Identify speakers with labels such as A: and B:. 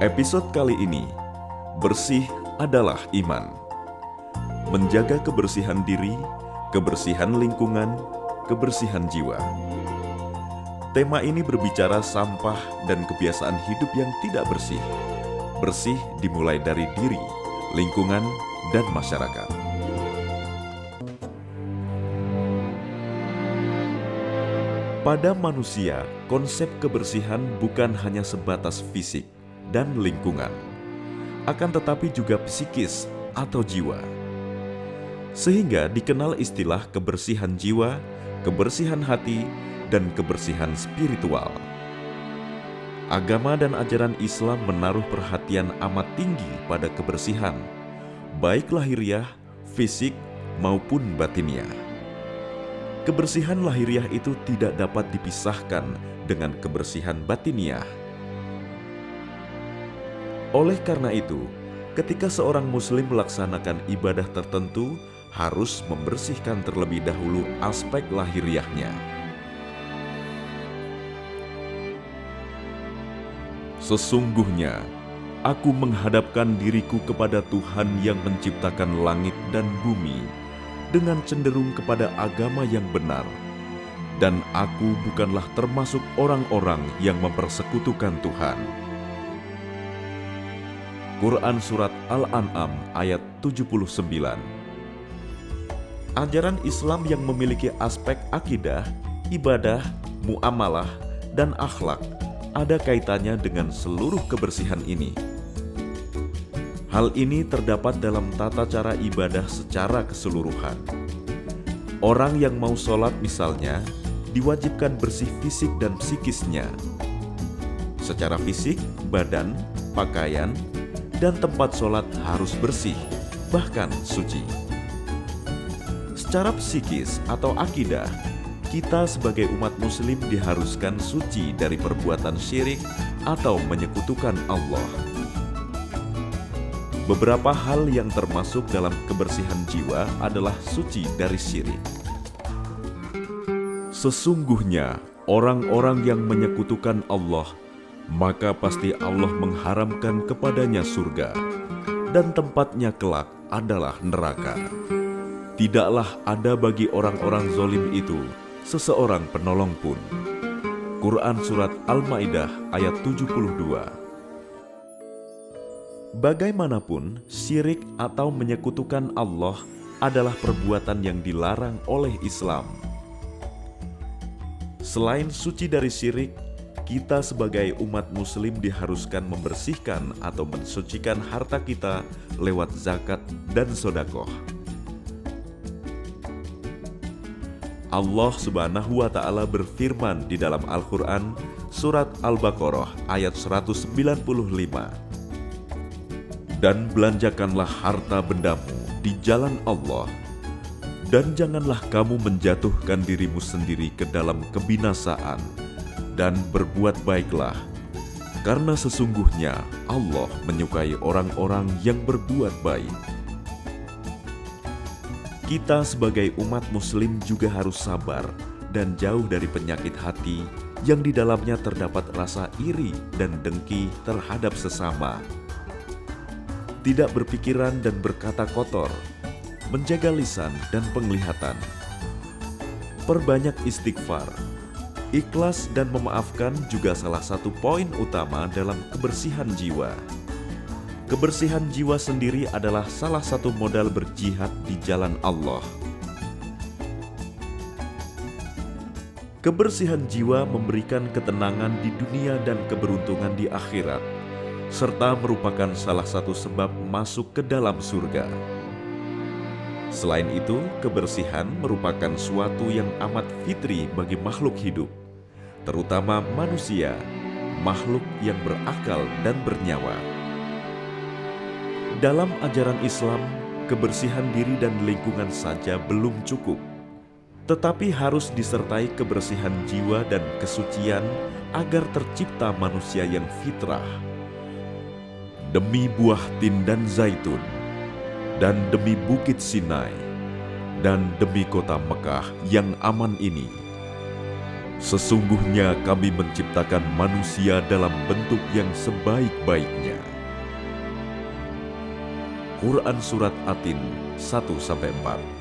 A: Episode kali ini, bersih adalah iman. Menjaga kebersihan diri, kebersihan lingkungan, kebersihan jiwa. Tema ini berbicara sampah dan kebiasaan hidup yang tidak bersih. Bersih dimulai dari diri, lingkungan, dan masyarakat. Pada manusia, konsep kebersihan bukan hanya sebatas fisik dan lingkungan, akan tetapi juga psikis atau jiwa. Sehingga dikenal istilah kebersihan jiwa, kebersihan hati, dan kebersihan spiritual. Agama dan ajaran Islam menaruh perhatian amat tinggi pada kebersihan, baik lahiriah, fisik, maupun batiniah. Kebersihan lahiriah itu tidak dapat dipisahkan dengan kebersihan batiniah. Oleh karena itu, ketika seorang muslim melaksanakan ibadah tertentu, harus membersihkan terlebih dahulu aspek lahiriahnya. Sesungguhnya, aku menghadapkan diriku kepada Tuhan yang menciptakan langit dan bumi, dengan cenderung kepada agama yang benar, dan aku bukanlah termasuk orang-orang yang mempersekutukan Tuhan. Quran Surat Al-An'am ayat 79. Ajaran Islam yang memiliki aspek akidah, ibadah, muamalah, dan akhlak ada kaitannya dengan seluruh kebersihan ini. Hal ini terdapat dalam tata cara ibadah secara keseluruhan. Orang yang mau sholat misalnya, diwajibkan bersih fisik dan psikisnya. Secara fisik, badan, pakaian, dan tempat sholat harus bersih, bahkan suci. Secara psikis atau akidah, kita sebagai umat muslim diharuskan suci dari perbuatan syirik atau menyekutukan Allah. Beberapa hal yang termasuk dalam kebersihan jiwa adalah suci dari syirik. Sesungguhnya orang-orang yang menyekutukan Allah, maka pasti Allah mengharamkan kepadanya surga, dan tempatnya kelak adalah neraka. Tidaklah ada bagi orang-orang zalim itu seseorang penolong pun. Quran Surat Al-Maidah ayat 72. Bagaimanapun, syirik atau menyekutukan Allah adalah perbuatan yang dilarang oleh Islam. Selain suci dari syirik, kita sebagai umat muslim diharuskan membersihkan atau mensucikan harta kita lewat zakat dan sedekah. Allah Subhanahu wa Ta'ala berfirman di dalam Al-Quran, Surat Al-Baqarah ayat 195. Dan belanjakanlah harta bendamu di jalan Allah, dan janganlah kamu menjatuhkan dirimu sendiri ke dalam kebinasaan, dan berbuat baiklah, karena sesungguhnya Allah menyukai orang-orang yang berbuat baik. Kita sebagai umat muslim juga harus sabar dan jauh dari penyakit hati yang di dalamnya terdapat rasa iri dan dengki terhadap sesama. Tidak berpikiran dan berkata kotor, menjaga lisan dan penglihatan. Perbanyak istighfar, ikhlas dan memaafkan juga salah satu poin utama dalam kebersihan jiwa. Kebersihan jiwa sendiri adalah salah satu modal berjihad di jalan Allah. Kebersihan jiwa memberikan ketenangan di dunia dan keberuntungan di akhirat, serta merupakan salah satu sebab masuk ke dalam surga. Selain itu, kebersihan merupakan suatu yang amat fitri bagi makhluk hidup, terutama manusia, makhluk yang berakal dan bernyawa. Dalam ajaran Islam, kebersihan diri dan lingkungan saja belum cukup, tetapi harus disertai kebersihan jiwa dan kesucian agar tercipta manusia yang fitrah. Demi buah tin dan zaitun, dan demi bukit Sinai, dan demi kota Mekah yang aman ini, Sesungguhnya kami menciptakan manusia dalam bentuk yang sebaik-baiknya. Quran Surat At-Tin 1-4.